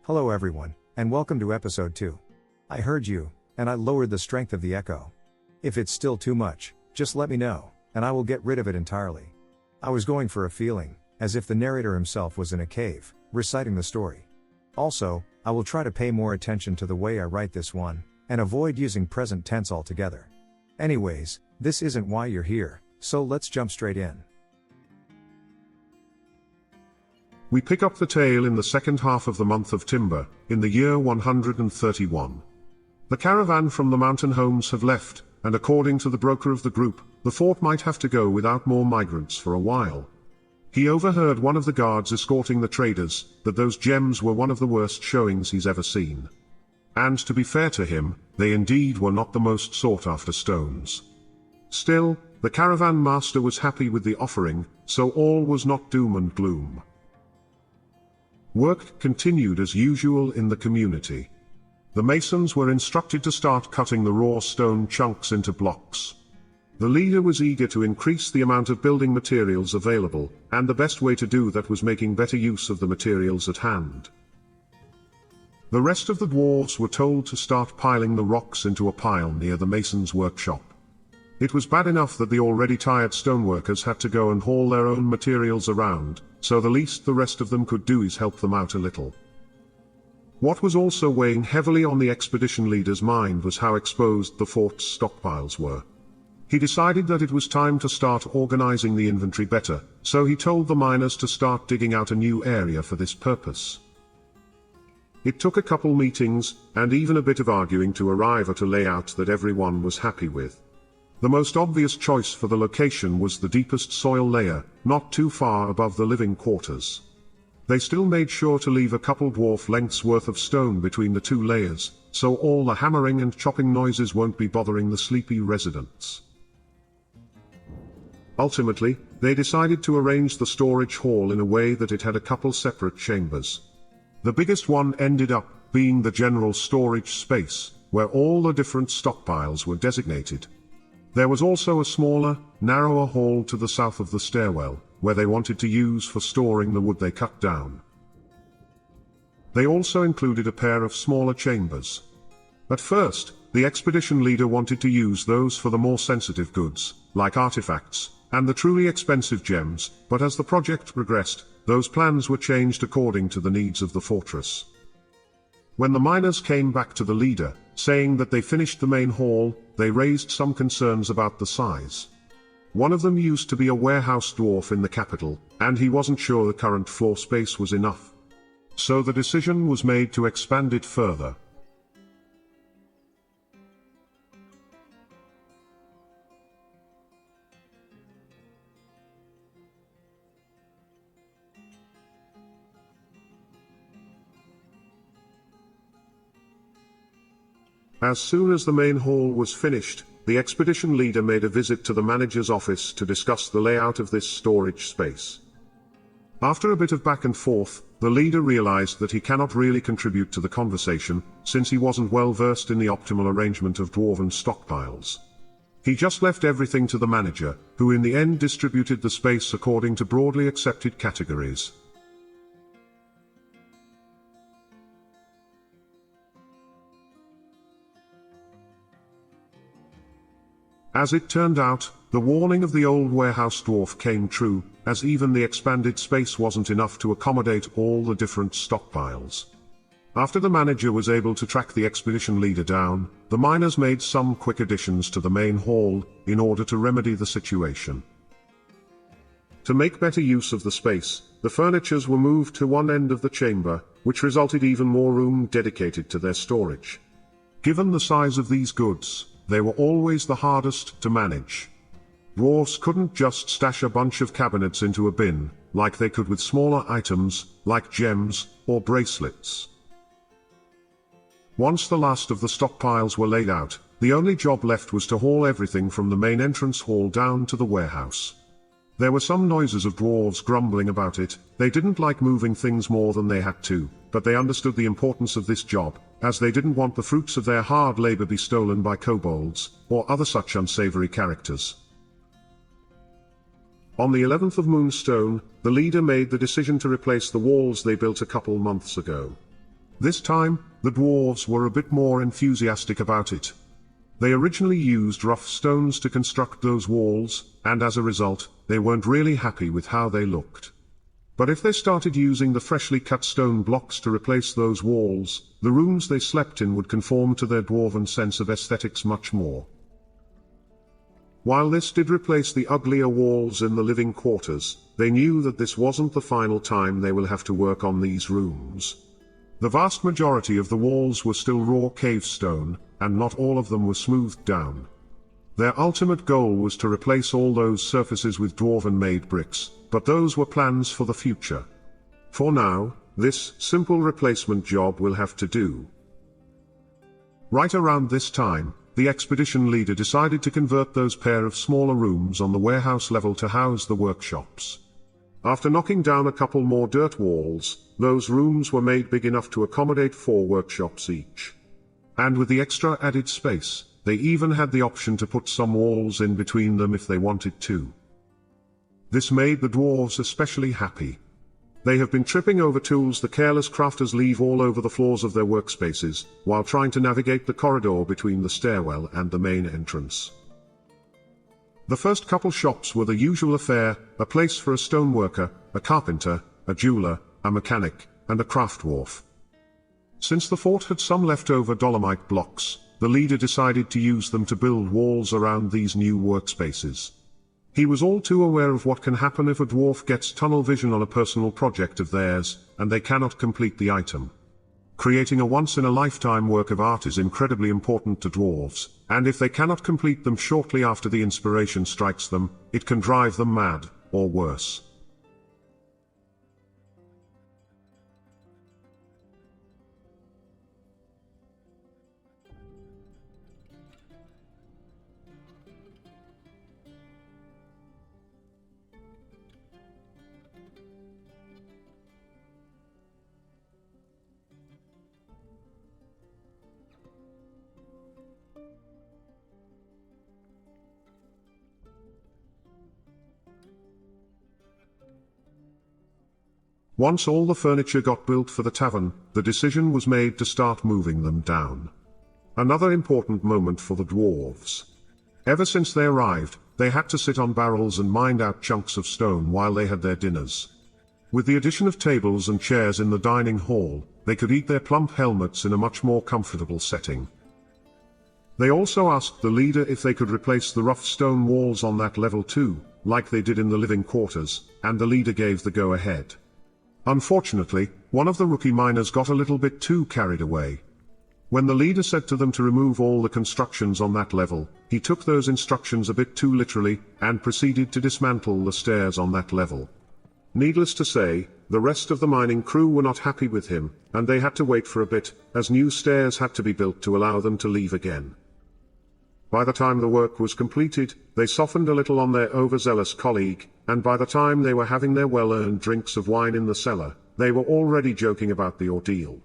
Hello everyone, and welcome to episode 2. I heard you, and I lowered the strength of the echo. If it's still too much, just let me know, and I will get rid of it entirely. I was going for a feeling, as if the narrator himself was in a cave, reciting the story. Also, I will try to pay more attention to the way I write this one, and avoid using present tense altogether. Anyways, this isn't why you're here, so let's jump straight in. We pick up the tale in the second half of the month of Timber, in the year 131. The caravan from the mountain homes have left, and according to the broker of the group, the fort might have to go without more migrants for a while. He overheard one of the guards escorting the traders, that those gems were one of the worst showings he's ever seen. And to be fair to him, they indeed were not the most sought-after stones. Still, the caravan master was happy with the offering, so all was not doom and gloom. Work continued as usual in the community. The masons were instructed to start cutting the raw stone chunks into blocks. The leader was eager to increase the amount of building materials available, and the best way to do that was making better use of the materials at hand. The rest of the dwarves were told to start piling the rocks into a pile near the mason's workshop. It was bad enough that the already tired stoneworkers had to go and haul their own materials around, so the least the rest of them could do is help them out a little. What was also weighing heavily on the expedition leader's mind was how exposed the fort's stockpiles were. He decided that it was time to start organizing the inventory better, so he told the miners to start digging out a new area for this purpose. It took a couple meetings, and even a bit of arguing to arrive at a layout that everyone was happy with. The most obvious choice for the location was the deepest soil layer, not too far above the living quarters. They still made sure to leave a couple dwarf lengths worth of stone between the two layers, so all the hammering and chopping noises won't be bothering the sleepy residents. Ultimately, they decided to arrange the storage hall in a way that it had a couple separate chambers. The biggest one ended up being the general storage space, where all the different stockpiles were designated. There was also a smaller, narrower hall to the south of the stairwell, where they wanted to use for storing the wood they cut down. They also included a pair of smaller chambers. At first, the expedition leader wanted to use those for the more sensitive goods, like artifacts, and the truly expensive gems, but as the project progressed, those plans were changed according to the needs of the fortress. When the miners came back to the leader, saying that they finished the main hall, they raised some concerns about the size. One of them used to be a warehouse dwarf in the capital, and he wasn't sure the current floor space was enough. So the decision was made to expand it further. As soon as the main hall was finished, the expedition leader made a visit to the manager's office to discuss the layout of this storage space. After a bit of back and forth, the leader realized that he cannot really contribute to the conversation, since he wasn't well versed in the optimal arrangement of dwarven stockpiles. He just left everything to the manager, who in the end distributed the space according to broadly accepted categories. As it turned out, the warning of the old warehouse dwarf came true, as even the expanded space wasn't enough to accommodate all the different stockpiles. After the manager was able to track the expedition leader down, the miners made some quick additions to the main hall, in order to remedy the situation. To make better use of the space, the furnitures were moved to one end of the chamber, which resulted even more room dedicated to their storage. Given the size of these goods, they were always the hardest to manage. Dwarves couldn't just stash a bunch of cabinets into a bin, like they could with smaller items, like gems, or bracelets. Once the last of the stockpiles were laid out, the only job left was to haul everything from the main entrance hall down to the warehouse. There were some noises of dwarves grumbling about it. They didn't like moving things more than they had to, but they understood the importance of this job, as they didn't want the fruits of their hard labor be stolen by kobolds, or other such unsavory characters. On the 11th of Moonstone, the leader made the decision to replace the walls they built a couple months ago. This time, the dwarves were a bit more enthusiastic about it. They originally used rough stones to construct those walls, and as a result, they weren't really happy with how they looked. But if they started using the freshly cut stone blocks to replace those walls, the rooms they slept in would conform to their dwarven sense of aesthetics much more. While this did replace the uglier walls in the living quarters, they knew that this wasn't the final time they will have to work on these rooms. The vast majority of the walls were still raw cave stone, and not all of them were smoothed down. Their ultimate goal was to replace all those surfaces with dwarven-made bricks, but those were plans for the future. For now, this simple replacement job will have to do. Right around this time, the expedition leader decided to convert those pair of smaller rooms on the warehouse level to house the workshops. After knocking down a couple more dirt walls, those rooms were made big enough to accommodate 4 workshops each. And with the extra added space, they even had the option to put some walls in between them if they wanted to. This made the dwarves especially happy. They have been tripping over tools the careless crafters leave all over the floors of their workspaces, while trying to navigate the corridor between the stairwell and the main entrance. The first couple shops were the usual affair, a place for a stoneworker, a carpenter, a jeweler, a mechanic, and a craft dwarf. Since the fort had some leftover dolomite blocks, the leader decided to use them to build walls around these new workspaces. He was all too aware of what can happen if a dwarf gets tunnel vision on a personal project of theirs, and they cannot complete the item. Creating a once-in-a-lifetime work of art is incredibly important to dwarves, and if they cannot complete them shortly after the inspiration strikes them, it can drive them mad, or worse. Once all the furniture got built for the tavern, the decision was made to start moving them down. Another important moment for the dwarves. Ever since they arrived, they had to sit on barrels and mine out chunks of stone while they had their dinners. With the addition of tables and chairs in the dining hall, they could eat their plump helmets in a much more comfortable setting. They also asked the leader if they could replace the rough stone walls on that level too, like they did in the living quarters, and the leader gave the go-ahead. Unfortunately, one of the rookie miners got a little bit too carried away. When the leader said to them to remove all the constructions on that level, he took those instructions a bit too literally, and proceeded to dismantle the stairs on that level. Needless to say, the rest of the mining crew were not happy with him, and they had to wait for a bit, as new stairs had to be built to allow them to leave again. By the time the work was completed, they softened a little on their overzealous colleague, and by the time they were having their well-earned drinks of wine in the cellar, they were already joking about the ordeal.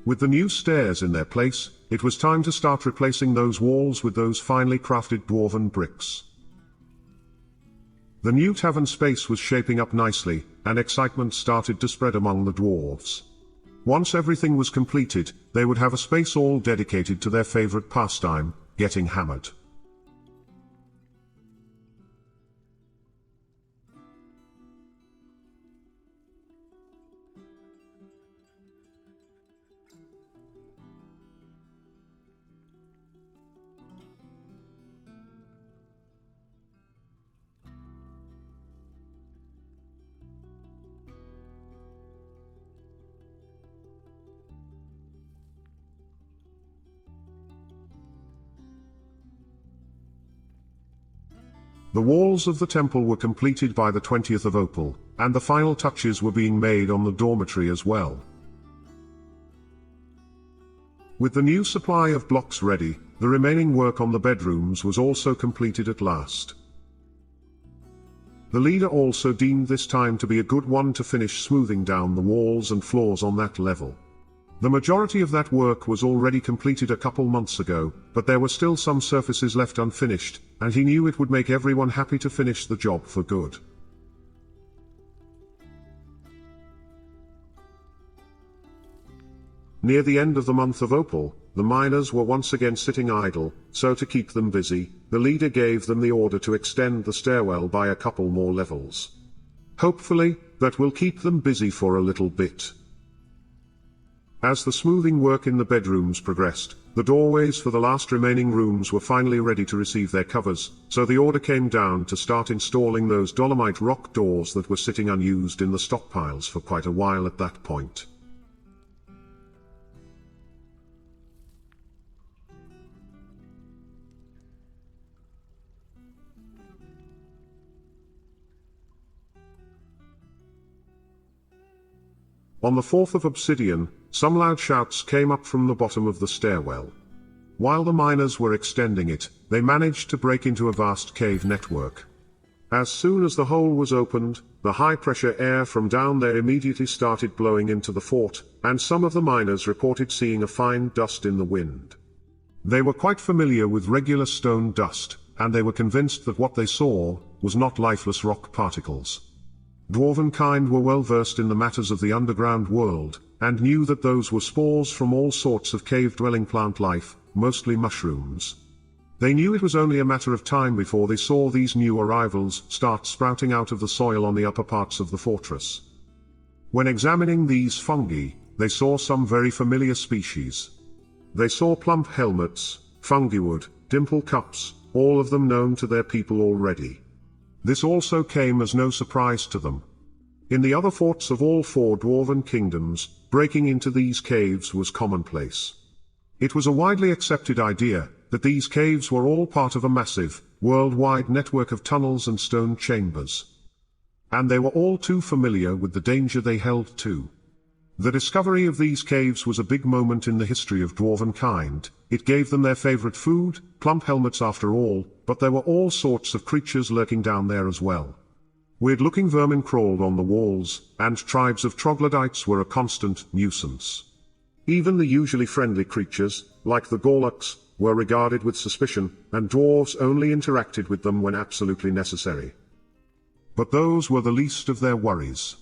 With the new stairs in their place, it was time to start replacing those walls with those finely crafted dwarven bricks. The new tavern space was shaping up nicely, and excitement started to spread among the dwarves. Once everything was completed, they would have a space all dedicated to their favorite pastime, getting hammered. The walls of the temple were completed by the 20th of Opal, and the final touches were being made on the dormitory as well. With the new supply of blocks ready, the remaining work on the bedrooms was also completed at last. The leader also deemed this time to be a good one to finish smoothing down the walls and floors on that level. The majority of that work was already completed a couple months ago, but there were still some surfaces left unfinished, and he knew it would make everyone happy to finish the job for good. Near the end of the month of Opal, the miners were once again sitting idle, so to keep them busy, the leader gave them the order to extend the stairwell by a couple more levels. Hopefully, that will keep them busy for a little bit. As the smoothing work in the bedrooms progressed, the doorways for the last remaining rooms were finally ready to receive their covers, so the order came down to start installing those dolomite rock doors that were sitting unused in the stockpiles for quite a while at that point. On the 4th of Obsidian, some loud shouts came up from the bottom of the stairwell. While the miners were extending it, they managed to break into a vast cave network. As soon as the hole was opened, the high-pressure air from down there immediately started blowing into the fort, and some of the miners reported seeing a fine dust in the wind. They were quite familiar with regular stone dust, and they were convinced that what they saw was not lifeless rock particles. Dwarven kind were well versed in the matters of the underground world, and knew that those were spores from all sorts of cave-dwelling plant life, mostly mushrooms. They knew it was only a matter of time before they saw these new arrivals start sprouting out of the soil on the upper parts of the fortress. When examining these fungi, they saw some very familiar species. They saw plump helmets, fungiwood, dimple cups, all of them known to their people already. This also came as no surprise to them. In the other forts of all 4 dwarven kingdoms, breaking into these caves was commonplace. It was a widely accepted idea that these caves were all part of a massive, worldwide network of tunnels and stone chambers. And they were all too familiar with the danger they held too. The discovery of these caves was a big moment in the history of dwarven kind. It gave them their favorite food, plump helmets after all, but there were all sorts of creatures lurking down there as well. Weird-looking vermin crawled on the walls, and tribes of troglodytes were a constant nuisance. Even the usually friendly creatures, like the Gorloks, were regarded with suspicion, and dwarves only interacted with them when absolutely necessary. But those were the least of their worries.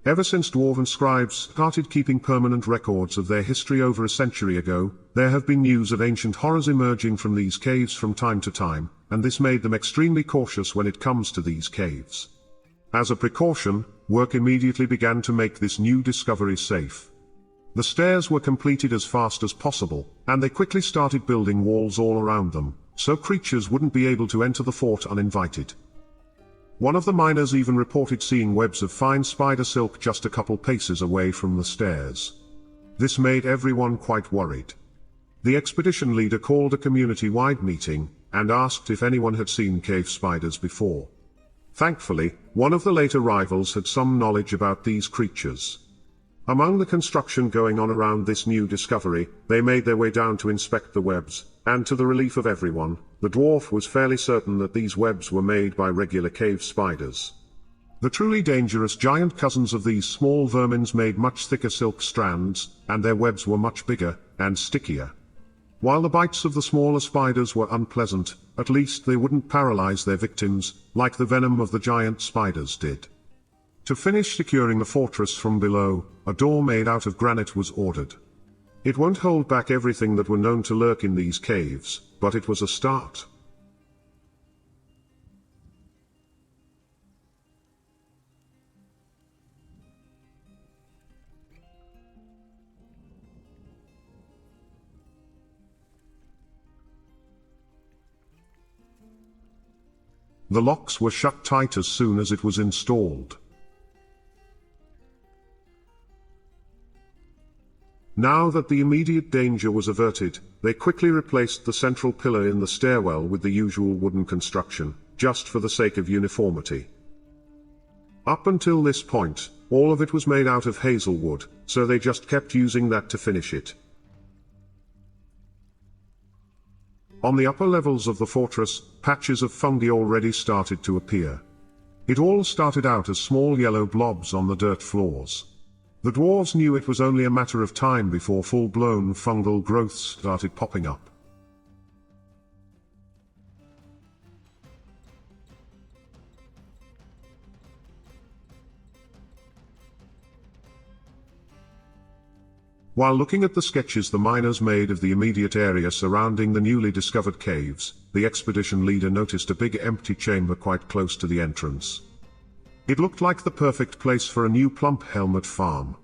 Ever since dwarven scribes started keeping permanent records of their history over a century ago, there have been news of ancient horrors emerging from these caves from time to time, and this made them extremely cautious when it comes to these caves. As a precaution, work immediately began to make this new discovery safe. The stairs were completed as fast as possible, and they quickly started building walls all around them, so creatures wouldn't be able to enter the fort uninvited. One of the miners even reported seeing webs of fine spider silk just a couple paces away from the stairs. This made everyone quite worried. The expedition leader called a community-wide meeting, and asked if anyone had seen cave spiders before. Thankfully, one of the late arrivals had some knowledge about these creatures. Among the construction going on around this new discovery, they made their way down to inspect the webs, and to the relief of everyone, the dwarf was fairly certain that these webs were made by regular cave spiders. The truly dangerous giant cousins of these small vermins made much thicker silk strands, and their webs were much bigger, and stickier. While the bites of the smaller spiders were unpleasant, at least they wouldn't paralyze their victims, like the venom of the giant spiders did. To finish securing the fortress from below, a door made out of granite was ordered. It won't hold back everything that were known to lurk in these caves, but it was a start. The locks were shut tight as soon as it was installed. Now that the immediate danger was averted, they quickly replaced the central pillar in the stairwell with the usual wooden construction, just for the sake of uniformity. Up until this point, all of it was made out of hazelwood, so they just kept using that to finish it. On the upper levels of the fortress, patches of fungi already started to appear. It all started out as small yellow blobs on the dirt floors. The dwarves knew it was only a matter of time before full-blown fungal growths started popping up. While looking at the sketches the miners made of the immediate area surrounding the newly discovered caves, the expedition leader noticed a big empty chamber quite close to the entrance. It looked like the perfect place for a new plump helmet farm.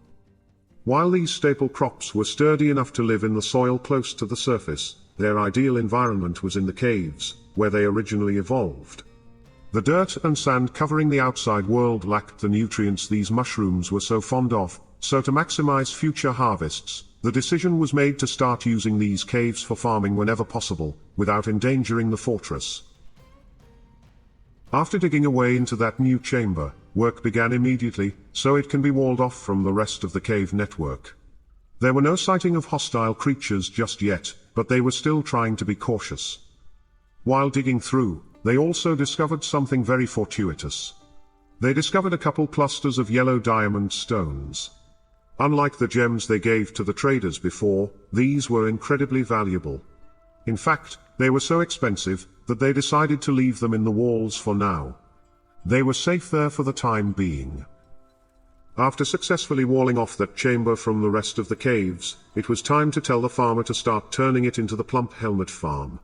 While these staple crops were sturdy enough to live in the soil close to the surface, their ideal environment was in the caves, where they originally evolved. The dirt and sand covering the outside world lacked the nutrients these mushrooms were so fond of, so to maximize future harvests, the decision was made to start using these caves for farming whenever possible, without endangering the fortress. After digging away into that new chamber, work began immediately, so it can be walled off from the rest of the cave network. There were no sighting of hostile creatures just yet, but they were still trying to be cautious. While digging through, they also discovered something very fortuitous. They discovered a couple clusters of yellow diamond stones. Unlike the gems they gave to the traders before, these were incredibly valuable. In fact, they were so expensive that they decided to leave them in the walls for now. They were safe there for the time being. After successfully walling off that chamber from the rest of the caves, it was time to tell the farmer to start turning it into the plump helmet farm.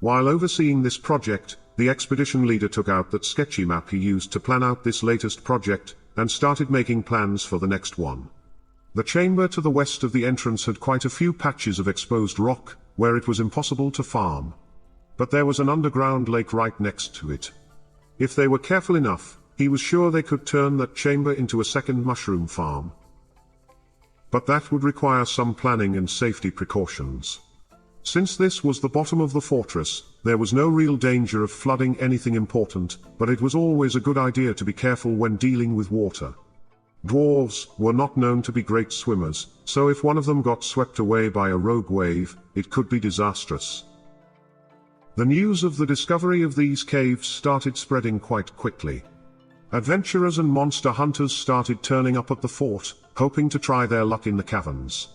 While overseeing this project, the expedition leader took out that sketchy map he used to plan out this latest project, and started making plans for the next one. The chamber to the west of the entrance had quite a few patches of exposed rock, where it was impossible to farm. But there was an underground lake right next to it. If they were careful enough, he was sure they could turn that chamber into a second mushroom farm. But that would require some planning and safety precautions. Since this was the bottom of the fortress, there was no real danger of flooding anything important, but it was always a good idea to be careful when dealing with water. Dwarves were not known to be great swimmers, so if one of them got swept away by a rogue wave, it could be disastrous. The news of the discovery of these caves started spreading quite quickly. Adventurers and monster hunters started turning up at the fort, hoping to try their luck in the caverns.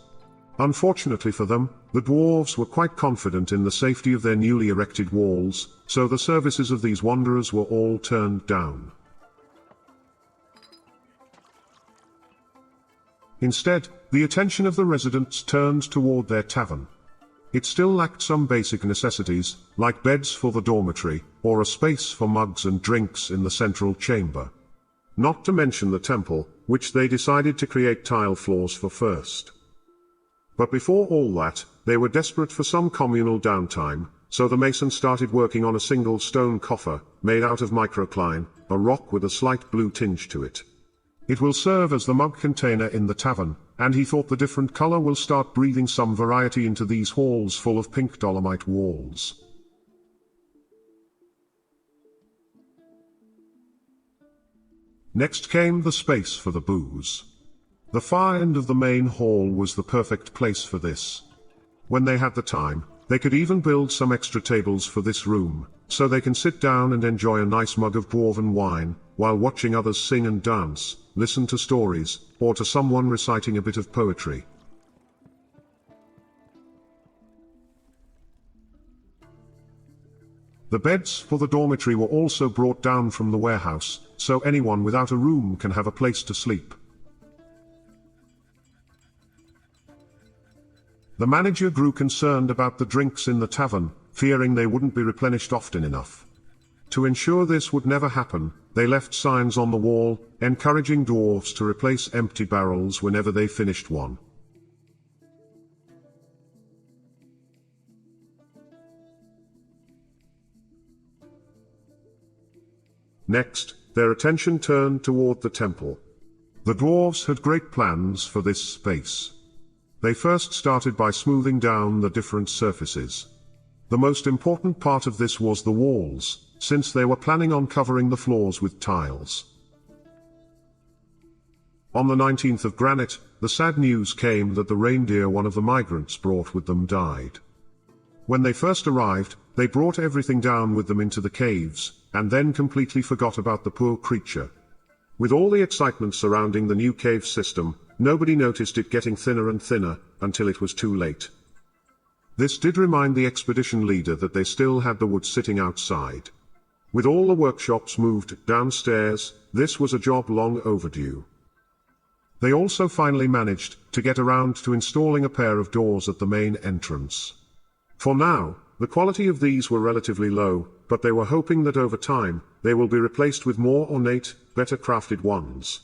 Unfortunately for them, the dwarves were quite confident in the safety of their newly erected walls, so the services of these wanderers were all turned down. Instead, the attention of the residents turned toward their tavern. It still lacked some basic necessities, like beds for the dormitory, or a space for mugs and drinks in the central chamber. Not to mention the temple, which they decided to create tile floors for first. But before all that, they were desperate for some communal downtime, so the mason started working on a single stone coffer, made out of microcline, a rock with a slight blue tinge to it. It will serve as the mug container in the tavern, and he thought the different color will start breathing some variety into these halls full of pink dolomite walls. Next came the space for the booze. The far end of the main hall was the perfect place for this. When they had the time, they could even build some extra tables for this room, so they can sit down and enjoy a nice mug of dwarven wine, while watching others sing and dance, listen to stories, or to someone reciting a bit of poetry. The beds for the dormitory were also brought down from the warehouse, so anyone without a room can have a place to sleep. The manager grew concerned about the drinks in the tavern, fearing they wouldn't be replenished often enough. To ensure this would never happen, they left signs on the wall, encouraging dwarves to replace empty barrels whenever they finished one. Next, their attention turned toward the temple. The dwarves had great plans for this space. They first started by smoothing down the different surfaces. The most important part of this was the walls, since they were planning on covering the floors with tiles. On the 19th of granite, the sad news came that the reindeer one of the migrants brought with them died. When they first arrived, they brought everything down with them into the caves, and then completely forgot about the poor creature. With all the excitement surrounding the new cave system, nobody noticed it getting thinner and thinner, until it was too late. This did remind the expedition leader that they still had the wood sitting outside. With all the workshops moved downstairs, this was a job long overdue. They also finally managed to get around to installing a pair of doors at the main entrance. For now, the quality of these were relatively low, but they were hoping that over time, they will be replaced with more ornate, better crafted ones.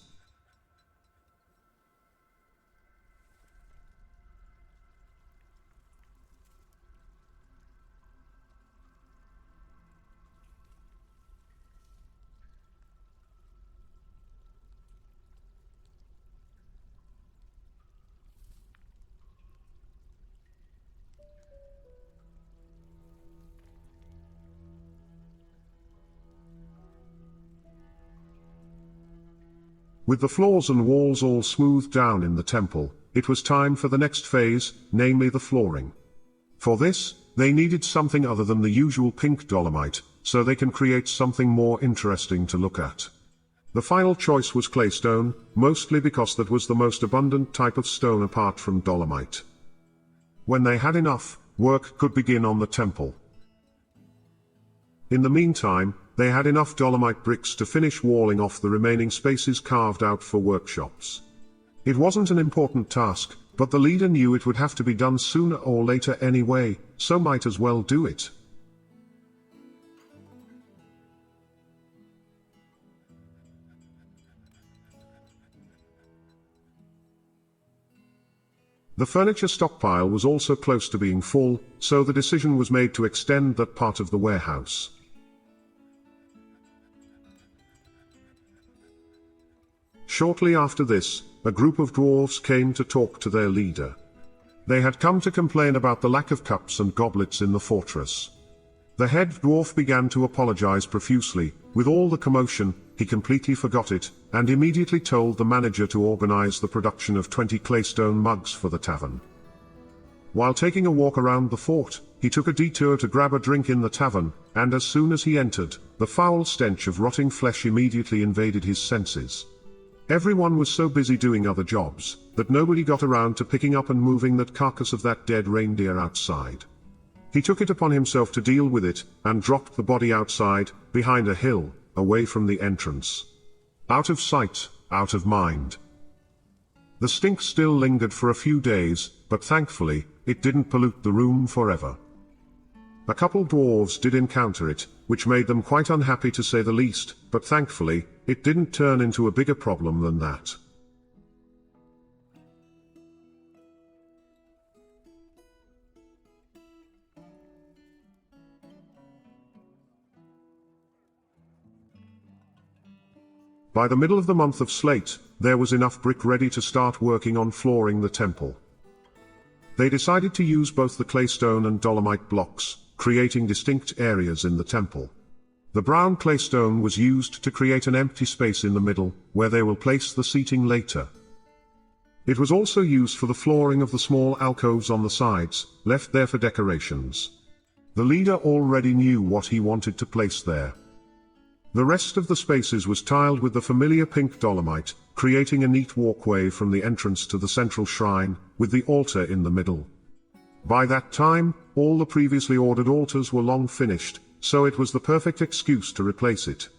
With the floors and walls all smoothed down in the temple, it was time for the next phase, namely the flooring. For this, they needed something other than the usual pink dolomite, so they can create something more interesting to look at. The final choice was claystone, mostly because that was the most abundant type of stone apart from dolomite. When they had enough, work could begin on the temple. In the meantime, they had enough dolomite bricks to finish walling off the remaining spaces carved out for workshops. It wasn't an important task, but the leader knew it would have to be done sooner or later anyway, so might as well do it. The furniture stockpile was also close to being full, so the decision was made to extend that part of the warehouse. Shortly after this, a group of dwarves came to talk to their leader. They had come to complain about the lack of cups and goblets in the fortress. The head dwarf began to apologize profusely. With all the commotion, he completely forgot it, and immediately told the manager to organize the production of 20 claystone mugs for the tavern. While taking a walk around the fort, he took a detour to grab a drink in the tavern, and as soon as he entered, the foul stench of rotting flesh immediately invaded his senses. Everyone was so busy doing other jobs, that nobody got around to picking up and moving that carcass of that dead reindeer outside. He took it upon himself to deal with it, and dropped the body outside, behind a hill, away from the entrance. Out of sight, out of mind. The stink still lingered for a few days, but thankfully, it didn't pollute the room forever. A couple dwarves did encounter it, which made them quite unhappy to say the least, but thankfully, it didn't turn into a bigger problem than that. By the middle of the month of Slate, there was enough brick ready to start working on flooring the temple. They decided to use both the claystone and dolomite blocks, creating distinct areas in the temple. The brown claystone was used to create an empty space in the middle, where they will place the seating later. It was also used for the flooring of the small alcoves on the sides, left there for decorations. The leader already knew what he wanted to place there. The rest of the spaces was tiled with the familiar pink dolomite, creating a neat walkway from the entrance to the central shrine, with the altar in the middle. By that time, all the previously ordered altars were long finished, so it was the perfect excuse to replace it.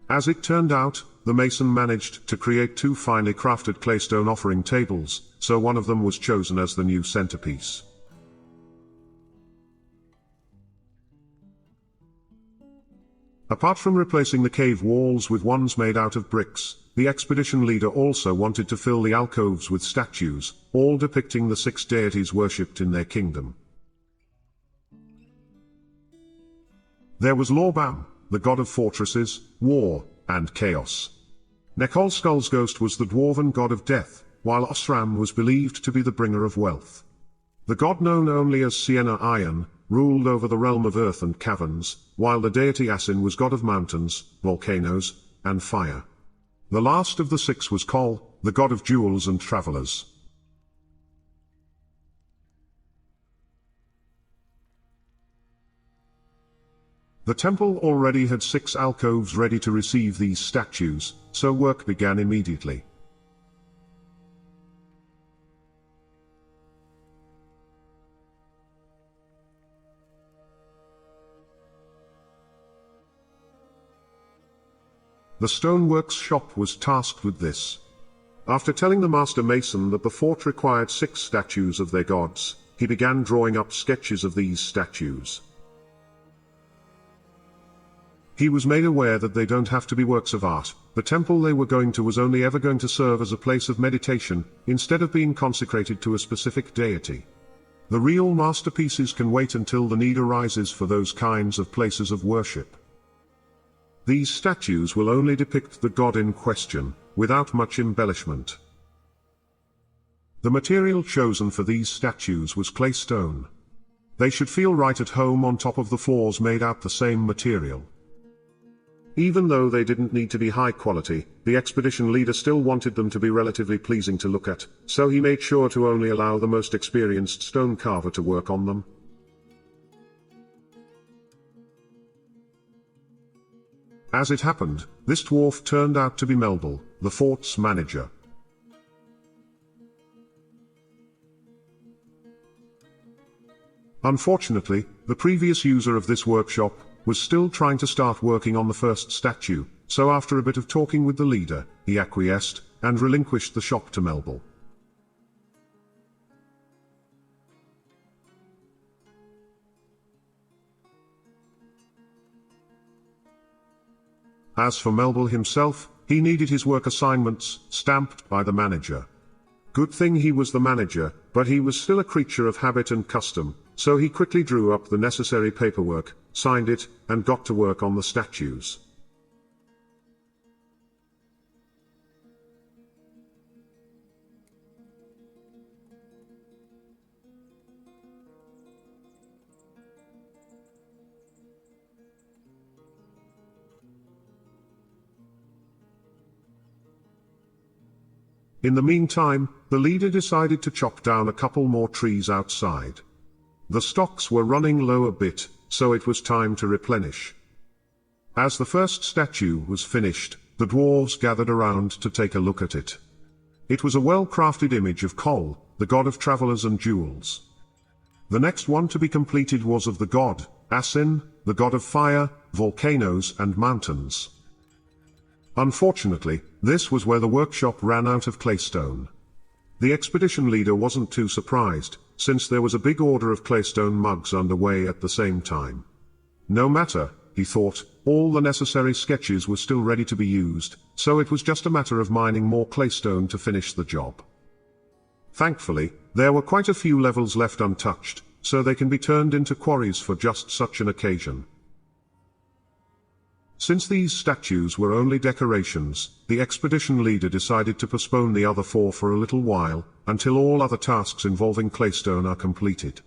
As it turned out, the mason managed to create 2 finely crafted claystone offering tables, so one of them was chosen as the new centerpiece. Apart from replacing the cave walls with ones made out of bricks, the expedition leader also wanted to fill the alcoves with statues, all depicting the 6 deities worshipped in their kingdom. There was Lorbam, the god of fortresses, war, and chaos. Nekolskull's ghost was the dwarven god of death, while Osram was believed to be the bringer of wealth. The god known only as Sienna Iron ruled over the realm of earth and caverns, while the deity Asin was god of mountains, volcanoes, and fire. The last of the 6 was Kol, the god of jewels and travelers. The temple already had 6 alcoves ready to receive these statues, so work began immediately. The stoneworks shop was tasked with this. After telling the master mason that the fort required 6 statues of their gods, he began drawing up sketches of these statues. He was made aware that they don't have to be works of art. The temple they were going to was only ever going to serve as a place of meditation, instead of being consecrated to a specific deity. The real masterpieces can wait until the need arises for those kinds of places of worship. These statues will only depict the god in question, without much embellishment. The material chosen for these statues was clay stone. They should feel right at home on top of the floors made out the same material. Even though they didn't need to be high quality, the expedition leader still wanted them to be relatively pleasing to look at, so he made sure to only allow the most experienced stone carver to work on them. As it happened, this dwarf turned out to be Melville, the fort's manager. Unfortunately, the previous user of this workshop was still trying to start working on the first statue, so after a bit of talking with the leader, he acquiesced, and relinquished the shop to Melville. As for Melville himself, he needed his work assignments stamped by the manager. Good thing he was the manager, but he was still a creature of habit and custom, so he quickly drew up the necessary paperwork, signed it, and got to work on the statues. In the meantime, the leader decided to chop down a couple more trees outside. The stocks were running low a bit, so it was time to replenish. As the first statue was finished, the dwarves gathered around to take a look at it. It was a well-crafted image of Kol, the god of travelers and jewels. The next one to be completed was of the god, Asin, the god of fire, volcanoes and mountains. Unfortunately, this was where the workshop ran out of claystone. The expedition leader wasn't too surprised, since there was a big order of claystone mugs underway at the same time. No matter, he thought, all the necessary sketches were still ready to be used, so it was just a matter of mining more claystone to finish the job. Thankfully, there were quite a few levels left untouched, so they can be turned into quarries for just such an occasion. Since these statues were only decorations, the expedition leader decided to postpone the other 4 for a little while, until all other tasks involving claystone are completed.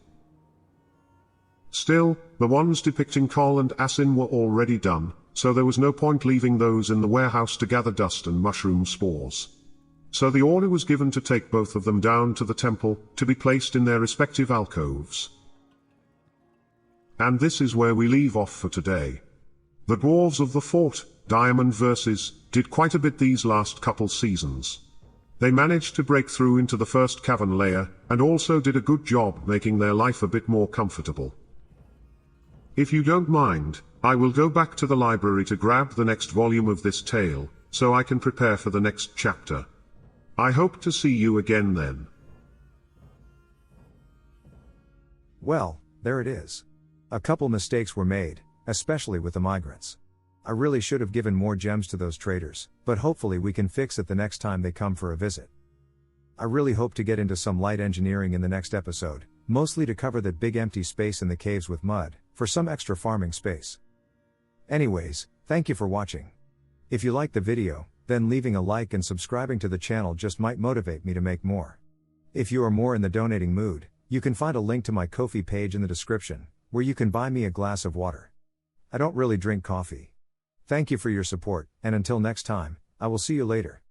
Still, the ones depicting Kol and Asin were already done, so there was no point leaving those in the warehouse to gather dust and mushroom spores. So the order was given to take both of them down to the temple, to be placed in their respective alcoves. And this is where we leave off for today. The dwarves of the fort, Diamond Versus, did quite a bit these last couple seasons. They managed to break through into the first cavern layer, and also did a good job making their life a bit more comfortable. If you don't mind, I will go back to the library to grab the next volume of this tale, so I can prepare for the next chapter. I hope to see you again then. Well, there it is. A couple mistakes were made, especially with the migrants. I really should have given more gems to those traders, but hopefully we can fix it the next time they come for a visit. I really hope to get into some light engineering in the next episode, mostly to cover that big empty space in the caves with mud, for some extra farming space. Anyways, thank you for watching. If you liked the video, then leaving a like and subscribing to the channel just might motivate me to make more. If you are more in the donating mood, you can find a link to my Ko-fi page in the description, where you can buy me a glass of water. I don't really drink coffee. Thank you for your support, and until next time, I will see you later.